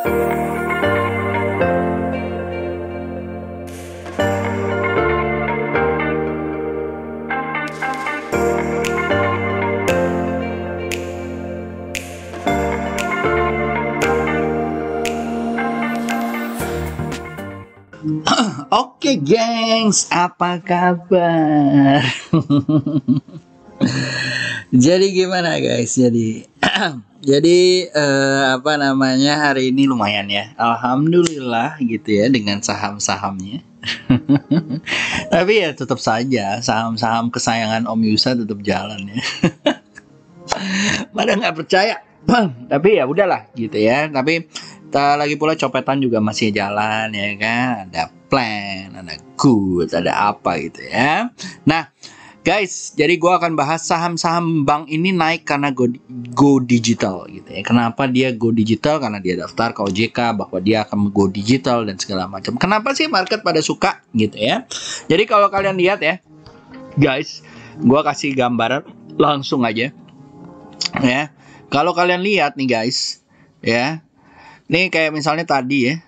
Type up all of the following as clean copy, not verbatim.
Oke, gengs, apa kabar? Jadi gimana guys? Apa namanya, hari ini lumayan ya. Alhamdulillah gitu ya dengan saham-sahamnya. Tapi ya tetap saja saham-saham kesayangan Om Yusa tetap jalan ya. Pada nggak percaya. Tapi ya udahlah gitu ya. Tapi lagi pula copetan juga masih jalan ya kan. Ada plan, ada good, ada apa gitu ya. Nah, guys, jadi gue akan bahas saham-saham bank ini naik karena go digital gitu ya. Kenapa dia go digital? Karena dia daftar ke OJK bahwa dia akan go digital dan segala macam. Kenapa sih market pada suka gitu ya? Jadi kalau kalian lihat ya, guys, gue kasih gambaran langsung aja ya. Kalau kalian lihat nih guys, ya, nih kayak misalnya tadi ya,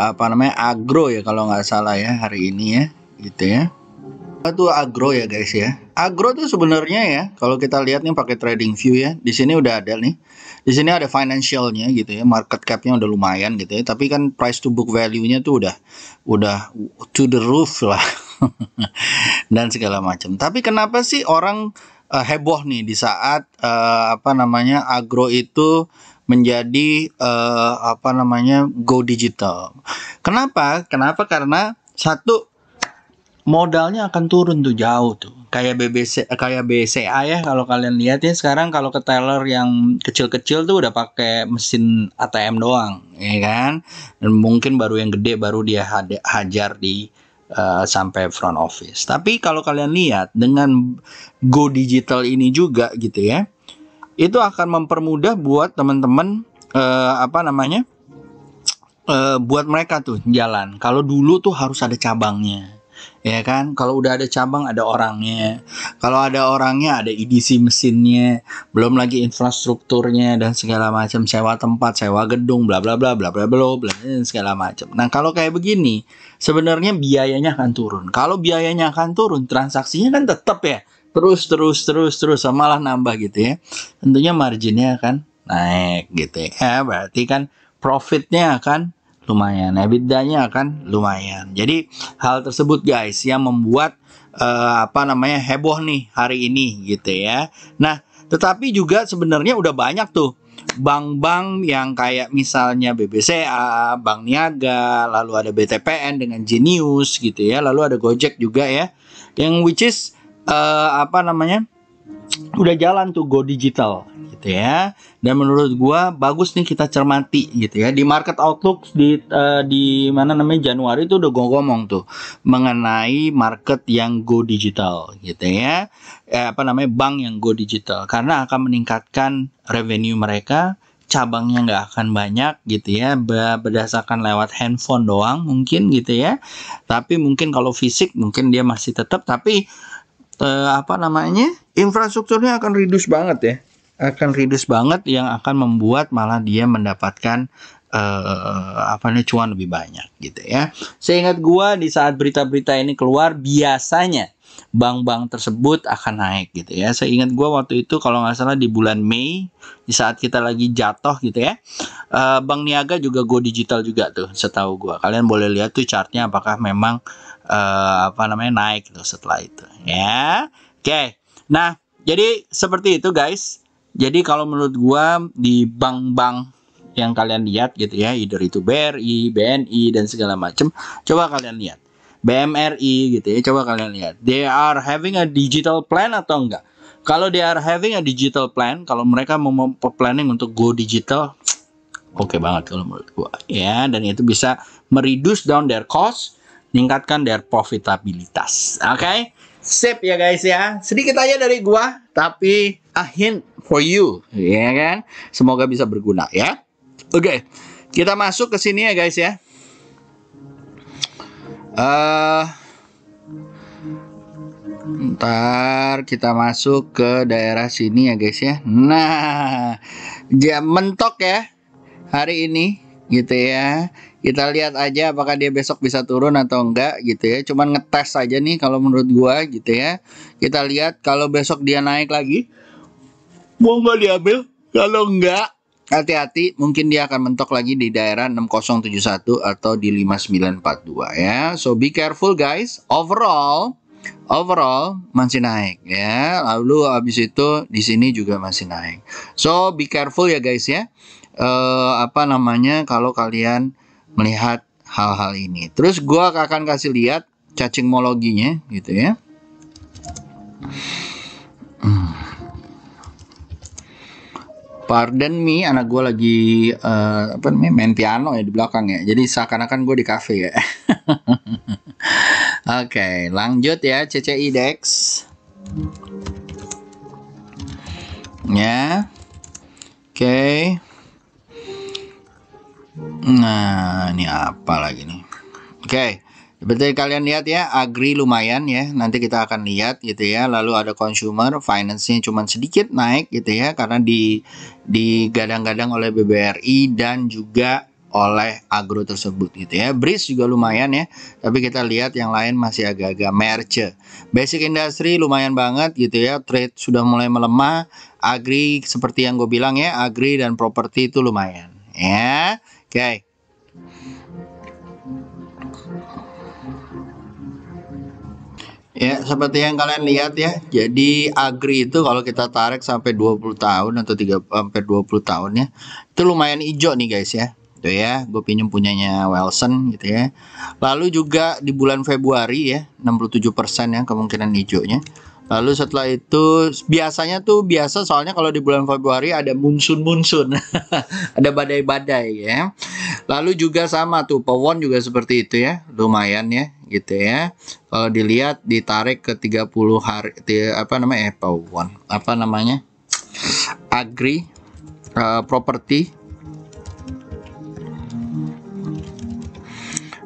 apa namanya, agro ya kalau nggak salah ya hari ini ya, gitu ya. Itu agro ya guys ya. Agro tuh sebenarnya ya, kalau kita lihat nih pakai trading view ya, di sini udah ada nih. Di sini ada financialnya gitu ya, market capnya udah lumayan gitu ya. Tapi kan price to book value-nya tuh udah to the roof lah, dan segala macam. Tapi kenapa sih orang heboh nih di saat apa namanya, agro itu menjadi apa namanya, go digital? Kenapa? Karena satu, modalnya akan turun tuh jauh tuh. Kayak BCA ya, kalau kalian lihat ya sekarang kalau ke teller yang kecil-kecil tuh udah pakai mesin ATM doang, ya kan? Dan mungkin baru yang gede baru dia hajar di sampai front office. Tapi kalau kalian lihat dengan go digital ini juga gitu ya, itu akan mempermudah buat teman-teman apa namanya, buat mereka tuh jalan. Kalau dulu tuh harus ada cabangnya, ya kan? Kalau udah ada cabang ada orangnya. Kalau ada orangnya ada EDC mesinnya, belum lagi infrastrukturnya dan segala macam, sewa tempat, sewa gedung, bla bla bla bla bla bla bla segala macam. Nah, kalau kayak begini sebenarnya biayanya akan turun. Kalau biayanya akan turun, transaksinya kan tetap ya. Terus malah nambah gitu ya. Tentunya marginnya akan naik gitu ya. Berarti kan profitnya akan lumayan, EBITDA-nya akan lumayan. Jadi hal tersebut guys yang membuat apa namanya, heboh nih hari ini gitu ya. Nah, tetapi juga sebenarnya udah banyak tuh bank-bank yang kayak misalnya BBCA, Bank Niaga, lalu ada BTPN dengan Genius gitu ya, lalu ada Gojek juga ya, yang which is apa namanya, udah jalan tuh go digital gitu ya. Dan menurut gua bagus nih kita cermati gitu ya. Di market outlook di mana namanya, Januari itu udah gua ngomong tuh mengenai market yang go digital gitu ya. Apa namanya, bank yang go digital karena akan meningkatkan revenue mereka. Cabangnya nggak akan banyak gitu ya, berdasarkan lewat handphone doang mungkin gitu ya. Tapi mungkin kalau fisik mungkin dia masih tetap, tapi apa namanya, infrastrukturnya akan reduce banget ya, akan reduce banget, yang akan membuat malah dia mendapatkan apa namanya, cuan lebih banyak gitu ya. Seingat gua di saat berita-berita ini keluar biasanya bank-bank tersebut akan naik gitu ya. Seingat gua waktu itu kalau nggak salah di bulan Mei, di saat kita lagi jatuh gitu ya, Bank Niaga juga go digital juga tuh setahu gua. Kalian boleh lihat tuh chartnya apakah memang apa namanya, naik gitu setelah itu ya. Oke. Nah, jadi seperti itu guys. Jadi kalau menurut gua di bank-bank yang kalian lihat gitu ya, either itu BRI, BNI dan segala macam, coba kalian lihat. BMRI gitu ya, coba kalian lihat. They are having a digital plan atau enggak? Kalau they are having a digital plan, kalau mereka mau planning untuk go digital, oke banget kalau menurut gua ya, dan itu bisa mereduce down their cost, meningkatkan their profitabilitas. Oke, sip ya guys ya. Sedikit aja dari gua, tapi a hint for you, ya kan? Semoga bisa berguna ya. Oke, kita masuk ke sini ya guys ya. Ntar kita masuk ke daerah sini ya guys ya. Nah, dia mentok ya hari ini gitu ya. Kita lihat aja apakah dia besok bisa turun atau enggak gitu ya. Cuman ngetes aja nih kalau menurut gua gitu ya. Kita lihat kalau besok dia naik lagi, mau nggak diambil? Kalau enggak, hati-hati, mungkin dia akan mentok lagi di daerah 6071 atau di 5942 ya. So be careful guys. Overall masih naik ya. Lalu habis itu di sini juga masih naik. So be careful ya guys ya. Apa namanya kalau kalian melihat hal-hal ini. Terus gua akan kasih lihat cacingmologinya gitu ya. Pardon me, anak gue lagi apa namanya main piano ya di belakang ya. Jadi seakan-akan gue di cafe ya. Oke, lanjut ya CCI Dex. Ya. Oke. Nah, ini apa lagi nih? Oke. Seperti kalian lihat ya, agri lumayan ya. Nanti kita akan lihat gitu ya. Lalu ada consumer, finance-nya cuma sedikit naik gitu ya karena digadang-gadang oleh BBRI dan juga oleh agro tersebut gitu ya. BRIS juga lumayan ya. Tapi kita lihat yang lain masih agak-agak merce. Basic industry lumayan banget gitu ya. Trade sudah mulai melemah. Agri seperti yang gue bilang ya, agri dan properti itu lumayan ya. Oke. Ya, seperti yang kalian lihat ya. Jadi agri itu kalau kita tarik sampai 20 tahun atau 3 sampai 20 tahun ya. Itu lumayan hijau nih guys ya. Tuh ya, gue pinjam punyanya Wilson gitu ya. Lalu juga di bulan Februari ya, 67% ya kemungkinan hijaunya. Lalu setelah itu biasanya tuh biasa soalnya kalau di bulan Februari ada munsun-munsun. Ada badai-badai ya. Lalu juga sama tuh Pawon juga seperti itu ya. Lumayan ya gitu ya. Kalau dilihat ditarik ke 30 hari apa namanya Pawon. Apa namanya? Agri properti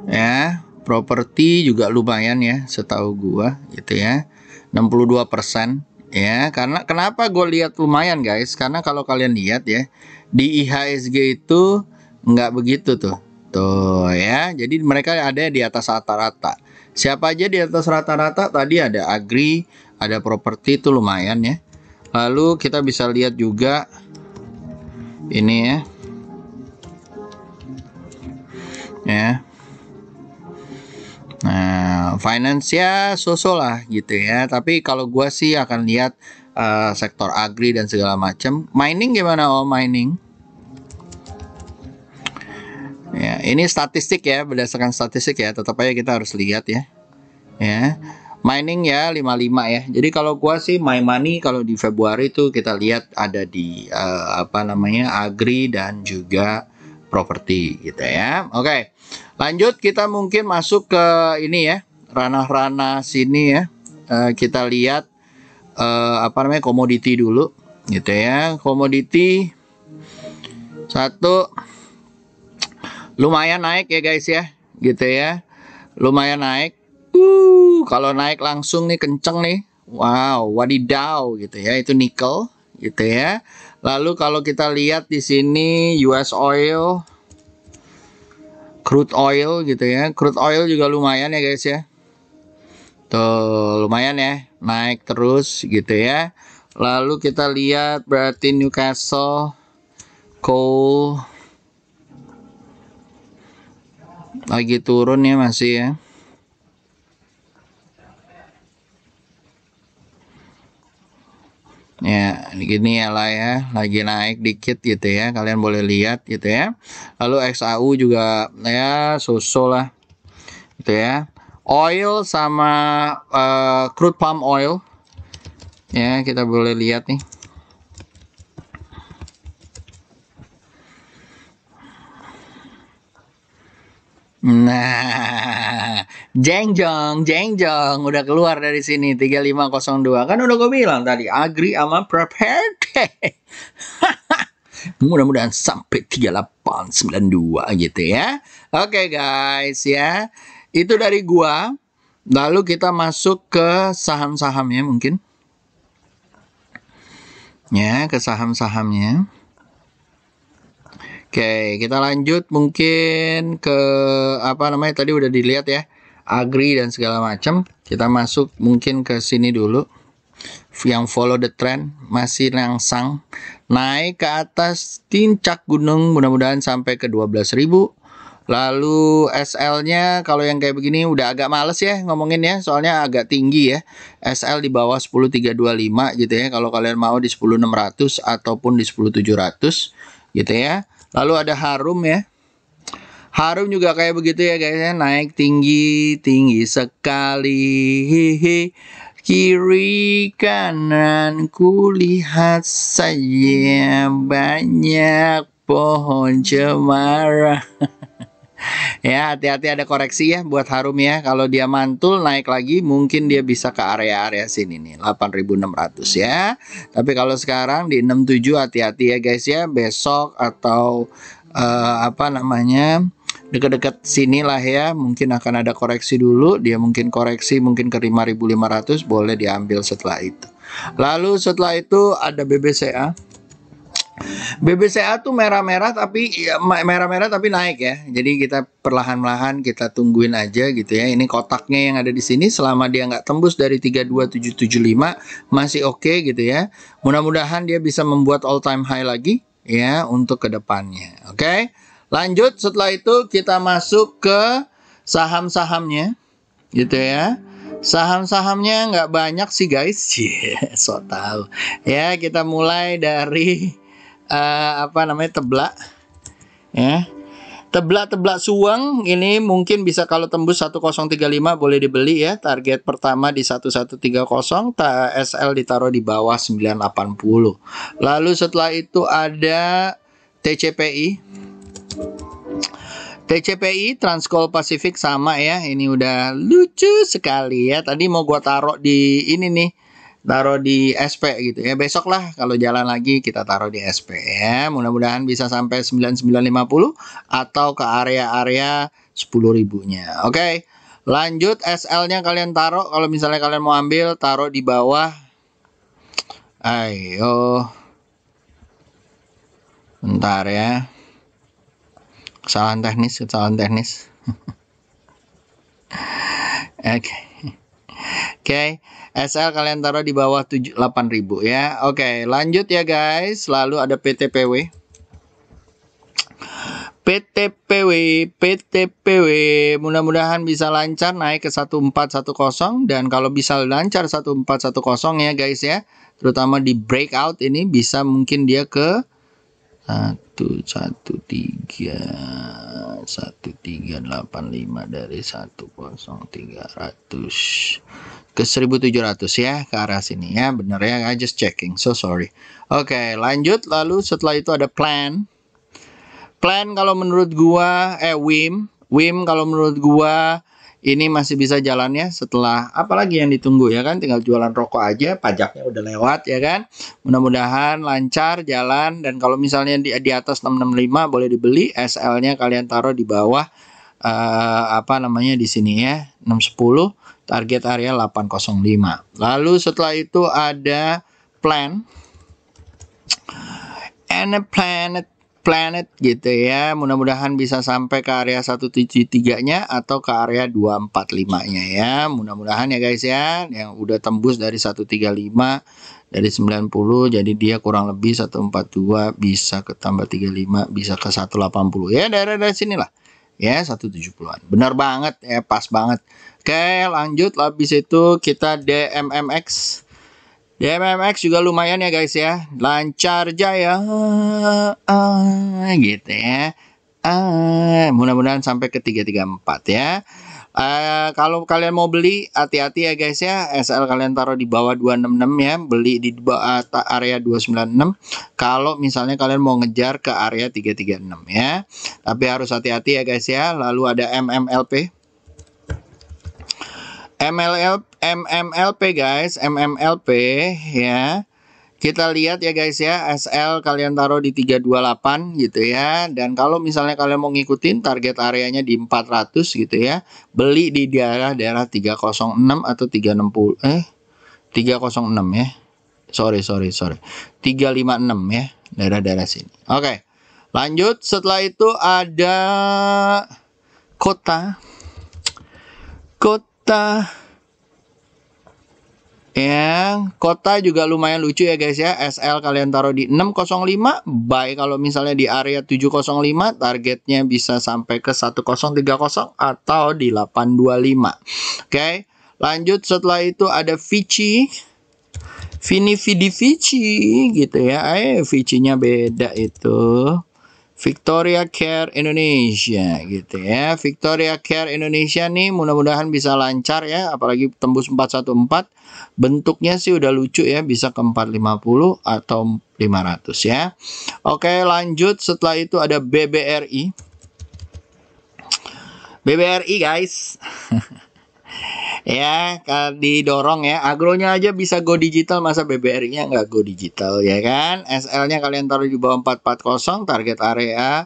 ya. Properti juga lumayan ya setahu gua gitu ya. 62% ya. Karena kenapa gue lihat lumayan guys? Karena kalau kalian lihat ya di IHSG itu nggak begitu tuh. Tuh ya. Jadi mereka ada di atas rata-rata. Siapa aja di atas rata-rata? Tadi ada agri, ada properti itu lumayan ya. Lalu kita bisa lihat juga ini ya. Ya. Nah, finance ya so-so lah gitu ya. Tapi kalau gua sih akan lihat sektor agri dan segala macam. Mining gimana? Oh, mining. Ya, ini statistik ya, berdasarkan statistik ya. Tetap aja kita harus lihat ya. Ya. Mining ya 55 ya. Jadi kalau gua sih my money kalau di Februari itu kita lihat ada di apa namanya? Agri dan juga properti gitu ya. Oke. Lanjut kita mungkin masuk ke ini ya. Ranah-ranah sini ya. Kita lihat apa namanya? Komoditi dulu gitu ya. Komoditi satu lumayan naik ya guys ya. Gitu ya. Lumayan naik. Kalau naik langsung nih kenceng nih. Wow, wadidaw gitu ya. Itu nikel gitu ya. Lalu kalau kita lihat di sini US oil, crude oil gitu ya. Crude oil juga lumayan ya guys ya. Tuh, lumayan ya. Naik terus gitu ya. Lalu kita lihat berarti Newcastle coal lagi turun ya masih ya. Ya, gini ya lah ya, lagi naik dikit gitu ya, kalian boleh lihat gitu ya. Lalu XAU juga ya so-so lah gitu ya. Oil sama crude palm oil ya, kita boleh lihat nih. Nah, jeng jong udah keluar dari sini 3502. Kan udah gue bilang tadi agri sama prepared. Mudah-mudahan sampai 3892 gitu ya. Oke guys ya. Itu dari gua. Lalu kita masuk ke saham-sahamnya mungkin. Ya, ke saham-sahamnya. Oke, kita lanjut mungkin ke apa namanya tadi udah dilihat ya, agri dan segala macam. Kita masuk mungkin ke sini dulu. Yang follow the trend masih langsang naik ke atas puncak gunung, mudah-mudahan sampai ke 12.000. Lalu SL-nya kalau yang kayak begini udah agak males ya ngomongin ya, soalnya agak tinggi ya. SL di bawah 10.325 gitu ya. Kalau kalian mau di 10.600 ataupun di 10.700 gitu ya. Lalu ada Harum ya. Harum juga kayak begitu ya guys ya, naik tinggi sekali. Hehe. Kiri kanan kulihat saja banyak pohon cemara. Ya, hati-hati ada koreksi ya buat Harum ya. Kalau dia mantul naik lagi mungkin dia bisa ke area-area sini nih 8.600 ya. Tapi kalau sekarang di 67 hati-hati ya guys ya. Besok atau apa namanya dekat-dekat sini lah ya, mungkin akan ada koreksi dulu. Dia mungkin koreksi mungkin ke 5.500, boleh diambil setelah itu. Lalu setelah itu ada BBCA. BBCA tuh merah-merah tapi ya, merah-merah tapi naik ya. Jadi kita perlahan-lahan kita tungguin aja gitu ya. Ini kotaknya yang ada di sini selama dia nggak tembus dari 32775 masih oke gitu ya. Mudah-mudahan dia bisa membuat all time high lagi ya untuk kedepannya. Oke. Lanjut setelah itu kita masuk ke saham-sahamnya gitu ya. Saham-sahamnya nggak banyak sih guys. So tahu. Ya, kita mulai dari apa namanya teblak ya, teblak suang ini mungkin bisa kalau tembus 1035 boleh dibeli ya. Target pertama di 1130, SL ditaruh di bawah 980. Lalu setelah itu ada TCPI. TCPI Transcoal Pacific sama ya, ini udah lucu sekali ya. Tadi mau gua taruh di ini nih, taruh di SP gitu ya. Besok lah kalau jalan lagi kita taruh di SP ya. Mudah-mudahan bisa sampai 9950 atau ke area-area 10.000-nya. Oke. Lanjut SL-nya kalian taruh kalau misalnya kalian mau ambil, taruh di bawah. Ayo. Bentar ya. Kesalahan teknis. Oke. Oke, SL kalian taruh di bawah 8.000 ya. Oke, lanjut ya guys. Lalu ada PTPW. PTPW mudah-mudahan bisa lancar naik ke 1410, dan kalau bisa lancar 1410 ya guys ya. Terutama di breakout ini bisa mungkin dia ke 1385 dari 10300 ke 1700 ya, ke arah sini ya. Bener ya, I just checking, so sorry. Oke, lanjut. Lalu setelah itu ada plan kalau menurut gua WIM kalau menurut gua ini masih bisa jalannya setelah apalagi yang ditunggu ya kan, tinggal jualan rokok aja, pajaknya udah lewat ya kan. Mudah-mudahan lancar jalan, dan kalau misalnya di atas 665 boleh dibeli. SL-nya kalian taruh di bawah apa namanya di sini ya, 610, target area 805. Lalu setelah itu ada planet gitu ya. Mudah-mudahan bisa sampai ke area 173-nya atau ke area 245-nya ya. Mudah-mudahan ya guys ya, yang udah tembus dari 135 dari 90, jadi dia kurang lebih 142 bisa ke tambah 35 bisa ke 180 ya, daerah-daerah sinilah ya, 170-an. Benar banget ya, pas banget. Oke, lanjut. Habis itu kita DMMX. DMMX juga lumayan ya guys ya, lancar jaya gitu ya. Mudah-mudahan sampai ke 334 ya. Kalau kalian mau beli, hati-hati ya guys ya. SL kalian taruh di bawah 266 ya, beli di bawah area 296. Kalau misalnya kalian mau ngejar ke area 336 ya, tapi harus hati-hati ya guys ya. Lalu ada MMLP guys, MMLP ya. Kita lihat ya guys ya, SL kalian taruh di 328 gitu ya. Dan kalau misalnya kalian mau ngikutin target areanya di 400 gitu ya, beli di daerah 306 atau 306 ya. Sorry 356 ya, daerah-daerah sini. Oke. Lanjut, setelah itu ada kota. Kota juga lumayan lucu ya guys ya. SL kalian taruh di 605, buy kalau misalnya di area 705, targetnya bisa sampai ke 1030 atau di 825. Oke, lanjut setelah itu ada Vici. Vici gitu ya. Vici-nya beda itu. Victoria Care Indonesia gitu ya. Victoria Care Indonesia nih mudah-mudahan bisa lancar ya, apalagi tembus 414. Bentuknya sih udah lucu ya, bisa ke 450 atau 500 ya. Oke, lanjut setelah itu ada BBRI. BBRI guys. Ya, didorong ya. Agronya aja bisa go digital, masa BBRI-nya nggak go digital ya kan? SL-nya kalian taruh di bawah 440, target area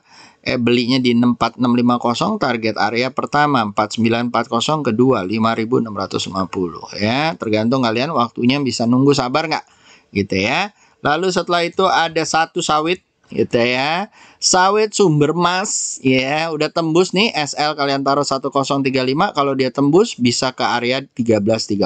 belinya di 44650, target area pertama 4940, kedua 5650 ya. Tergantung kalian waktunya, bisa nunggu sabar nggak gitu ya. Lalu setelah itu ada satu sawit gitu ya. Sawit sumber mas ya, udah tembus nih. SL kalian taruh 1035, kalau dia tembus bisa ke area 1330.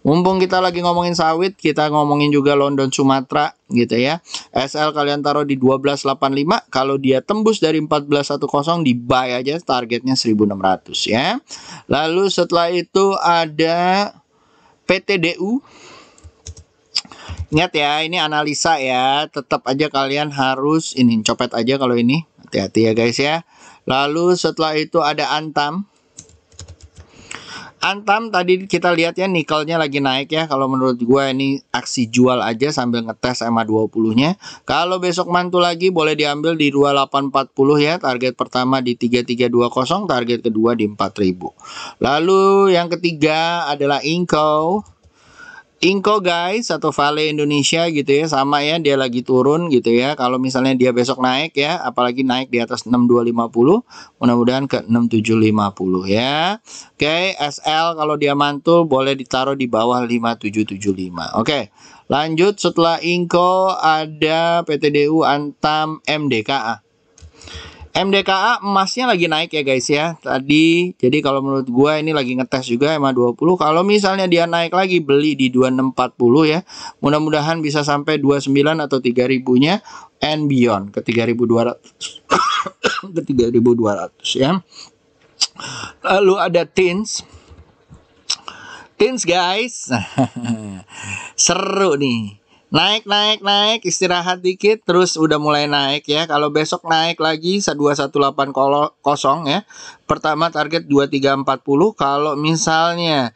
Mumpung kita lagi ngomongin sawit, kita ngomongin juga London Sumatera gitu ya. SL kalian taruh di 1285, kalau dia tembus dari 1410 di buy aja, targetnya 1600 ya. Lalu setelah itu ada PTDU. Ingat ya, ini analisa ya. Tetap aja kalian harus ini copet aja kalau ini. Hati-hati ya guys ya. Lalu setelah itu ada Antam. Antam tadi kita lihat ya, nikelnya lagi naik ya. Kalau menurut gua ini aksi jual aja sambil ngetes MA20-nya. Kalau besok mantul lagi boleh diambil di 2840 ya. Target pertama di 3320, target kedua di 4000. Lalu yang ketiga adalah Inco guys, atau Vale Indonesia gitu ya, sama ya, dia lagi turun gitu ya. Kalau misalnya dia besok naik ya, apalagi naik di atas 6250, mudah-mudahan ke 6750 ya. Oke, SL kalau dia mantul boleh ditaruh di bawah 5775. Oke, lanjut setelah Inco ada PTDU, Antam, MDKA. MDKA emasnya lagi naik ya guys ya tadi. Jadi kalau menurut gua ini lagi ngetes juga MA20. Kalau misalnya dia naik lagi, beli di 2640 ya. Mudah-mudahan bisa sampai 29 atau 3000-nya and beyond ke 3200 ke 3200 ya. Lalu ada Tins guys. Seru nih. Naik, istirahat dikit, terus udah mulai naik ya. Kalau besok naik lagi 2180 ya. Pertama target 2340. Kalau misalnya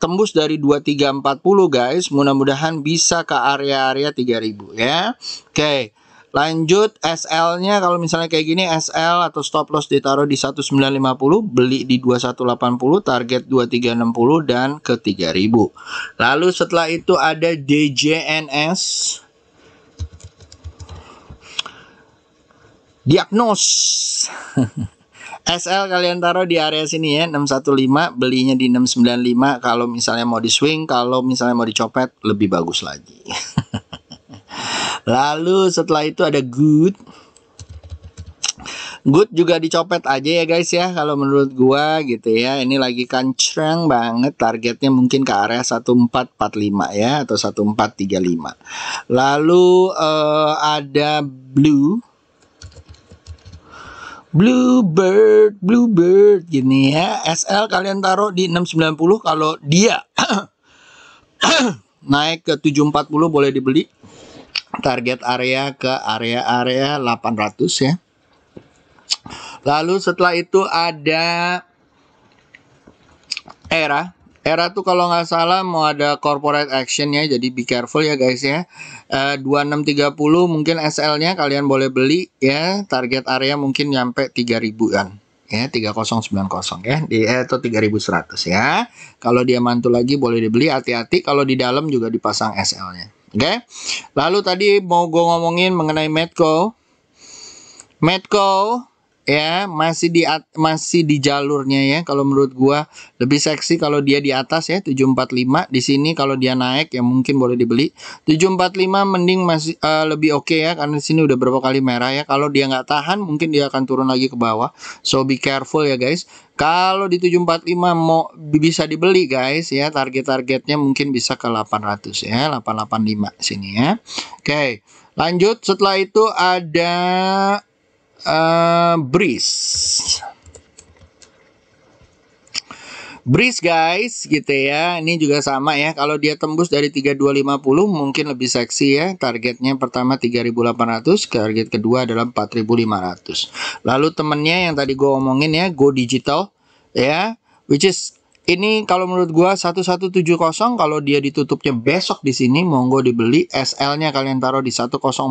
tembus dari 2340 guys, mudah-mudahan bisa ke area-area 3000 ya. Oke. Lanjut SL-nya, kalau misalnya kayak gini, SL atau stop loss ditaruh di 1950, beli di 2180, target 2360 dan ke 3000. Lalu setelah itu ada DJNS. Diagnos. SL kalian taruh di area sini ya, 615, belinya di 695 kalau misalnya mau di swing, kalau misalnya mau dicopet lebih bagus lagi. Lalu setelah itu ada Good juga dicopet aja ya guys ya, kalau menurut gua gitu ya. Ini lagi kancrang banget, targetnya mungkin ke area 1445 ya, atau 1435. Lalu ada Bluebird gini ya. SL kalian taruh di 690, kalau dia naik ke 740 boleh dibeli. Target area ke area 800 ya. Lalu setelah itu ada Era tuh kalau nggak salah mau ada corporate action ya, jadi be careful ya guys ya. 2630 mungkin SL-nya kalian boleh beli ya. Target area mungkin nyampe 3000-an ya, 3090 ya, atau 3100 ya. Kalau dia mantul lagi boleh dibeli. Hati-hati kalau di dalam juga dipasang SL-nya. Oke. Lalu tadi mau gue ngomongin mengenai Medco ya, masih di jalurnya ya. Kalau menurut gua lebih seksi kalau dia di atas ya, 745. Di sini kalau dia naik ya mungkin boleh dibeli. 745 mending masih lebih oke ya, karena di sini udah berapa kali merah ya. Kalau dia nggak tahan mungkin dia akan turun lagi ke bawah. So be careful ya guys. Kalau di 745 mau bisa dibeli guys ya, target-targetnya mungkin bisa ke 800 ya, 885 sini ya. Oke, lanjut. Setelah itu ada Breeze. Breeze guys gitu ya. Ini juga sama ya. Kalau dia tembus dari 3250 mungkin lebih seksi ya. Targetnya pertama 3800, target kedua adalah 4500. Lalu temennya yang tadi gue omongin ya, Go Digital ya, which is ini kalau menurut gua 1170, kalau dia ditutupnya besok di sini monggo dibeli. SL-nya kalian taruh di 1045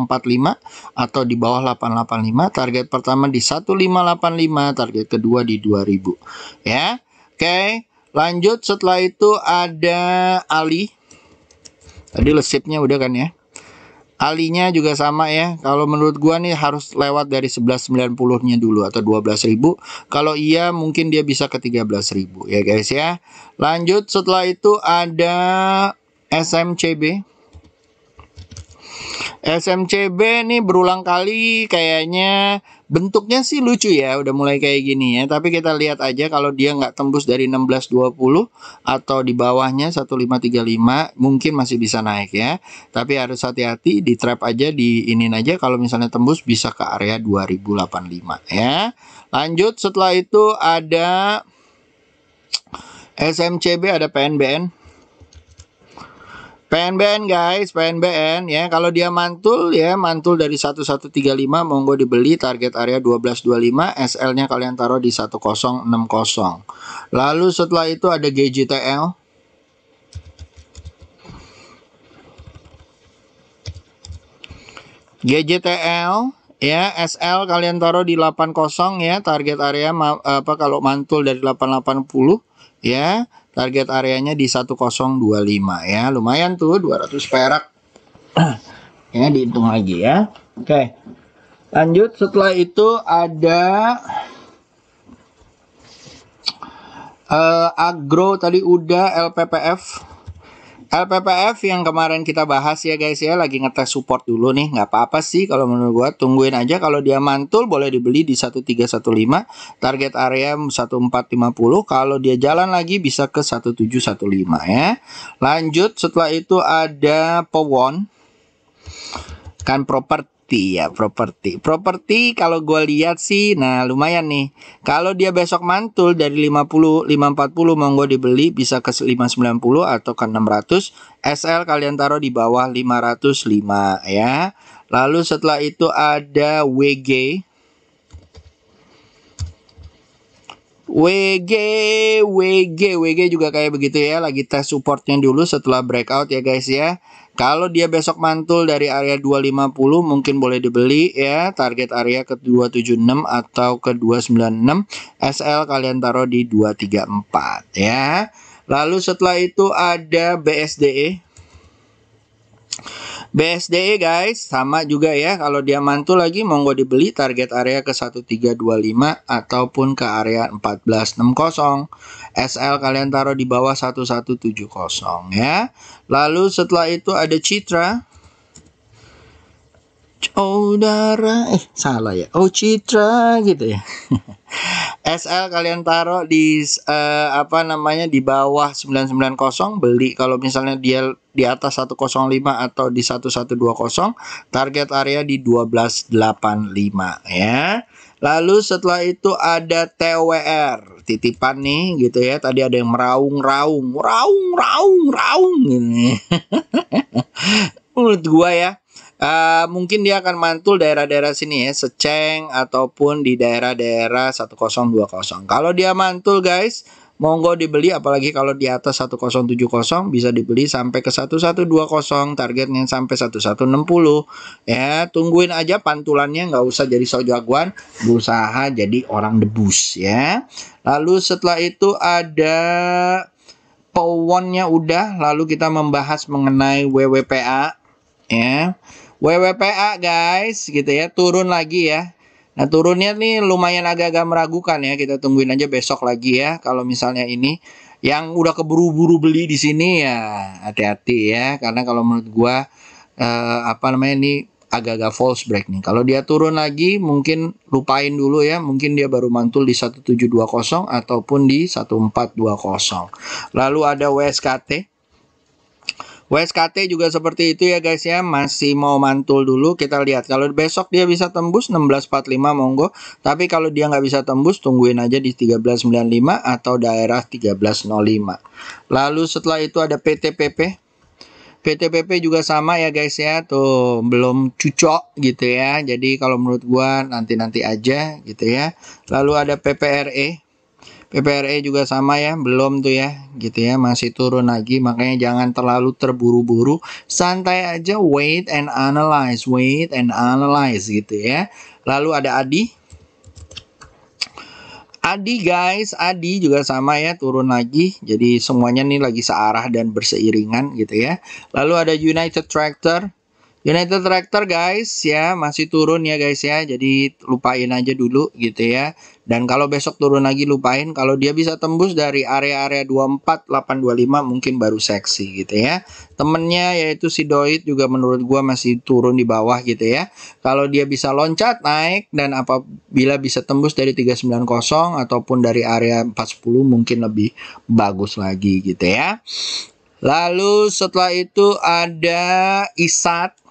atau di bawah 885. Target pertama di 1585, target kedua di 2000 ya. Oke, lanjut. Setelah itu ada Ali. Tadi lesipnya udah kan ya. Alinya juga sama ya. Kalau menurut gua nih harus lewat dari 1190-nya dulu atau 12.000. Kalau iya mungkin dia bisa ke 13.000 ya guys ya. Lanjut, setelah itu ada SMCB. SMCB nih berulang kali kayaknya bentuknya sih lucu ya, udah mulai kayak gini ya. Tapi kita lihat aja kalau dia nggak tembus dari 1620 atau di bawahnya 1535 mungkin masih bisa naik ya. Tapi harus hati-hati, di trap aja, di inin aja. Kalau misalnya tembus bisa ke area 2085 ya. Lanjut, setelah itu ada SMCB, ada PNBN. PNBN guys, PNBN ya, kalau dia mantul ya, mantul dari 1135 monggo dibeli, target area 1225, SL-nya kalian taruh di 1060. Lalu setelah itu ada GJTL. GJTL ya, SL kalian taruh di 80 ya, target area kalau mantul dari 880 ya. Target areanya di 1025 ya. Lumayan tuh 200 perak. Ya, dihitung lagi ya. Oke. Lanjut, setelah itu ada Agro tadi udah. LPPF. LPPF yang kemarin kita bahas ya guys ya, lagi ngetes support dulu nih. Nggak apa-apa sih kalau menurut gua, tungguin aja. Kalau dia mantul boleh dibeli di 1315, target area 1450. Kalau dia jalan lagi bisa ke 1715 ya. Lanjut, setelah itu ada Powon. Kan properti ya, properti kalau gue lihat sih nah lumayan nih. Kalau dia besok mantul dari 50 540 monggo dibeli, bisa ke 590 atau ke 600. SL kalian taruh di bawah 505 ya. Lalu setelah itu ada WG juga kayak begitu ya, lagi tes supportnya dulu setelah breakout ya guys ya. Kalau dia besok mantul dari area 250 mungkin boleh dibeli ya, target area ke 276 atau ke 296. SL kalian taruh di 234 ya. Lalu setelah itu ada BSDE. BSDE guys sama juga ya, kalau dia mantul lagi monggo dibeli, target area ke 1325 ataupun ke area 1460. SL kalian taruh di bawah 1170 ya. Lalu setelah itu ada Citra. Salah ya. Citra gitu ya. SL kalian taruh di di bawah 990, beli kalau misalnya dia di atas 105 atau di 1120, target area di 1285 ya. Lalu setelah itu ada TWR, titipan nih gitu ya. Tadi ada yang meraung gini. Menurut gua ya, mungkin dia akan mantul daerah-daerah sini ya, Seceng ataupun di daerah-daerah 1020. Kalau dia mantul guys, monggo dibeli, apalagi kalau di atas 1070 bisa dibeli sampai ke 1120, targetnya sampai 1160 ya. Tungguin aja pantulannya, nggak usah jadi so jagoan, berusaha jadi orang debus ya. Lalu setelah itu ada Powonnya udah, lalu kita membahas mengenai WWPA ya. WWPA guys gitu ya, turun lagi ya. Nah, turunnya nih lumayan agak-agak meragukan ya. Kita tungguin aja besok lagi ya. Kalau misalnya ini yang udah keburu-buru beli di sini ya hati-hati ya. Karena kalau menurut gua apa namanya ini agak-agak false break nih. Kalau dia turun lagi mungkin lupain dulu ya. Mungkin dia baru mantul di 1720 ataupun di 1420. Lalu ada WSKT. WSKT juga seperti itu ya guys ya, masih mau mantul dulu. Kita lihat kalau besok dia bisa tembus 1645 monggo, tapi kalau dia nggak bisa tembus tungguin aja di 1395 atau daerah 1305. Lalu setelah itu ada PTPP. PTPP juga sama ya guys ya, tuh belum cucok gitu ya. Jadi kalau menurut gua nanti-nanti aja gitu ya. Lalu ada PPRE. PPRE juga sama ya, belum tuh ya, gitu ya, masih turun lagi, makanya jangan terlalu terburu-buru, santai aja, wait and analyze gitu ya. Lalu ada ADI. ADI guys, ADI juga sama ya, turun lagi, jadi semuanya nih lagi searah dan berseiringan gitu ya. Lalu ada United Tractor. United Tractor guys ya masih turun ya guys ya, jadi lupain aja dulu gitu ya. Dan kalau besok turun lagi lupain, kalau dia bisa tembus dari area-area 24825 mungkin baru seksi gitu ya. Temennya yaitu si Doit juga menurut gua masih turun di bawah gitu ya. Kalau dia bisa loncat naik dan apabila bisa tembus dari 390 ataupun dari area 410 mungkin lebih bagus lagi gitu ya. Lalu setelah itu ada ISAT.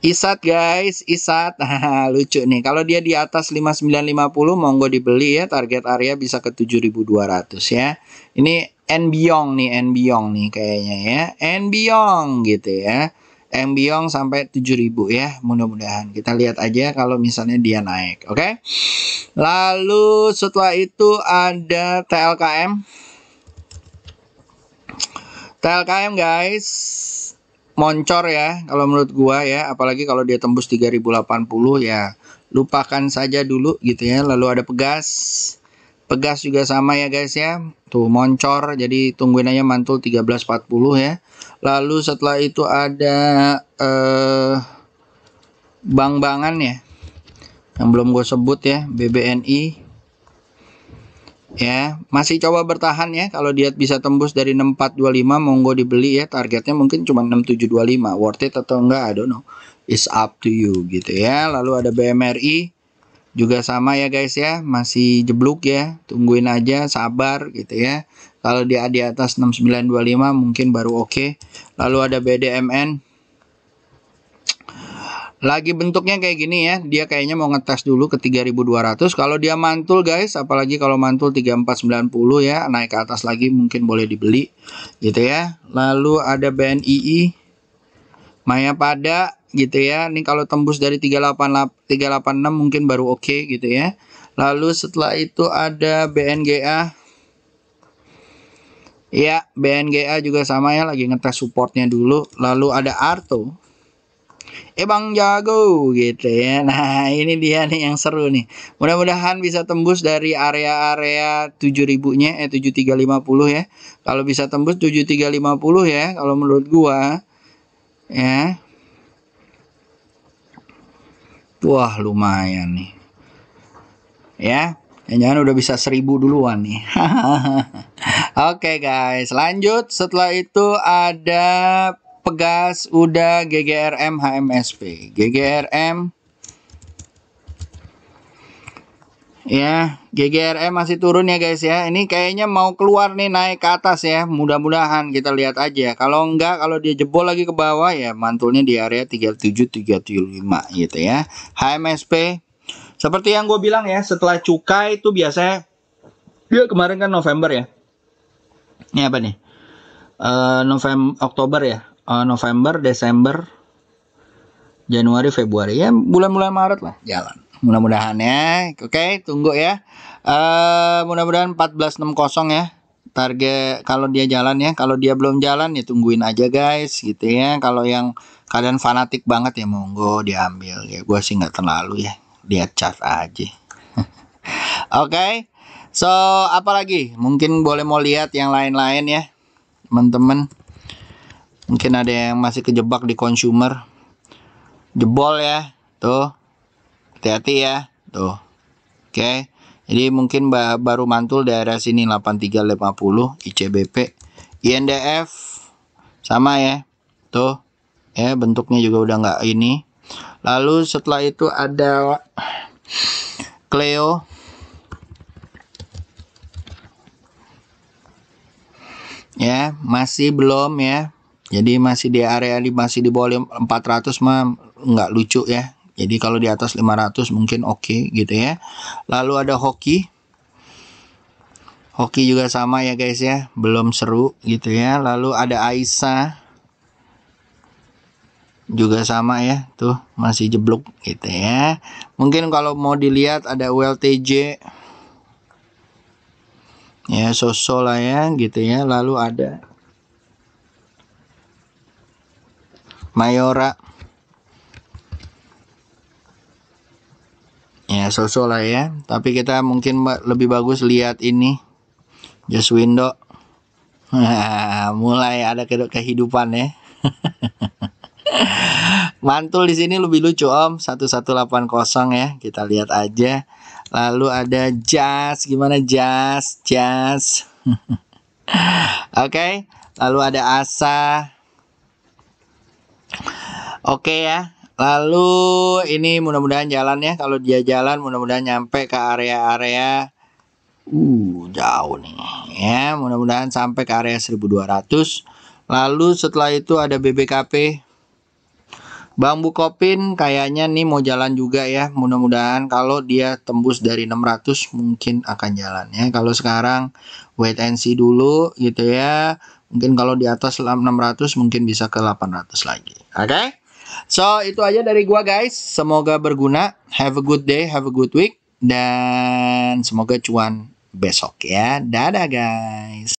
ISAT guys, ISAT. Lucu nih. Kalau dia di atas 5950 monggo dibeli ya. Target area bisa ke 7200 ya. Ini Nbiong nih kayaknya ya. Nbiong gitu ya. Nbiong sampai 7000 ya. Mudah-mudahan kita lihat aja kalau misalnya dia naik, oke? Lalu setelah itu ada TLKM. TLKM guys, moncor ya kalau menurut gua ya, apalagi kalau dia tembus 3080 ya lupakan saja dulu gitu ya. Lalu ada Pegas juga sama ya guys ya, tuh moncor, jadi tungguin aja mantul 1340 ya. Lalu setelah itu ada bank-bankan ya yang belum gue sebut ya, BBNI ya, masih coba bertahan ya. Kalau dia bisa tembus dari 6425 monggo dibeli ya. Targetnya mungkin cuma 6725. Worth it atau enggak I don't know, it's up to you gitu ya. Lalu ada BMRI juga sama ya guys ya, masih jeblok ya, tungguin aja, sabar gitu ya. Kalau dia di atas 6925 mungkin baru oke. Lalu ada BDMN, lagi bentuknya kayak gini ya, dia kayaknya mau ngetes dulu ke 3200. Kalau dia mantul guys, apalagi kalau mantul 3490 ya, naik ke atas lagi mungkin boleh dibeli gitu ya. Lalu ada BNII, Mayapada gitu ya. Ini kalau tembus dari 386 mungkin baru oke gitu ya. Lalu setelah itu ada BNGA. Ya, BNGA juga sama ya, lagi ngetes supportnya dulu. Lalu ada Arto. Bang jago gitu ya. Nah ini dia nih yang seru nih. Mudah-mudahan bisa tembus dari area-area 7000-nya 7350 ya. Kalau bisa tembus 7350 ya, kalau menurut gua ya. Wah lumayan nih ya. Jangan-jangan udah bisa 1000 duluan nih. Oke guys, lanjut. Setelah itu ada Pegas, udah GGRM, HMSP. GGRM ya, GGRM masih turun ya guys ya. Ini kayaknya mau keluar nih, naik ke atas ya. Mudah-mudahan kita lihat aja. Kalau enggak, kalau dia jebol lagi ke bawah ya mantulnya di area 37-375 gitu ya. HMSP seperti yang gue bilang ya, setelah cukai itu biasanya dia kemarin kan November ya. Ini apa nih? November, Oktober ya. November, Desember, Januari, Februari ya, bulan-bulan Maret lah jalan. Mudah-mudahan ya. Oke, tunggu ya. Mudah-mudahan 1460 ya. Target kalau dia jalan ya. Kalau dia belum jalan ya tungguin aja guys gitu ya. Kalau yang kalian fanatik banget ya monggo diambil ya. Gua sih nggak terlalu ya. Lihat chart aja. Oke. So, apalagi? Mungkin boleh mau lihat yang lain-lain ya, teman-teman. Mungkin ada yang masih kejebak di consumer. Jebol ya. Tuh. Hati-hati ya. Tuh. Oke. Jadi mungkin baru mantul daerah sini 8350 ICBP. INDF sama ya. Tuh. Ya, bentuknya juga udah nggak ini. Lalu setelah itu ada Cleo. Ya, masih belum ya. Jadi masih di area masih di bawah 400 mah nggak lucu ya. Jadi kalau di atas 500 mungkin oke gitu ya. Lalu ada hoki. Hoki juga sama ya guys ya. Belum seru gitu ya. Lalu ada Aisyah. Juga sama ya. Tuh masih jeblok gitu ya. Mungkin kalau mau dilihat ada ULTJ. Ya sosok lah ya gitu ya. Lalu ada Mayora. Ya sosok lah ya. Tapi kita mungkin lebih bagus lihat ini. Just window. Mulai ada kehidupan ya. Mantul di sini lebih lucu Om. 1180 ya. Kita lihat aja. Lalu ada Jazz. Gimana Jazz? Jazz. Oke. Lalu ada Asa. Oke ya. Lalu ini mudah-mudahan jalan ya. Kalau dia jalan mudah-mudahan nyampe ke area-area jauh nih ya. Mudah-mudahan sampai ke area 1200. Lalu setelah itu ada BBKP. Bang Bukopin kayaknya nih mau jalan juga ya. Mudah-mudahan kalau dia tembus dari 600 mungkin akan jalan ya. Kalau sekarang wait and see dulu gitu ya. Mungkin kalau di atas 600 mungkin bisa ke 800 lagi. Oke? So, itu aja dari gua guys. Semoga berguna. Have a good day, have a good week. Dan semoga cuan besok ya. Dadah guys.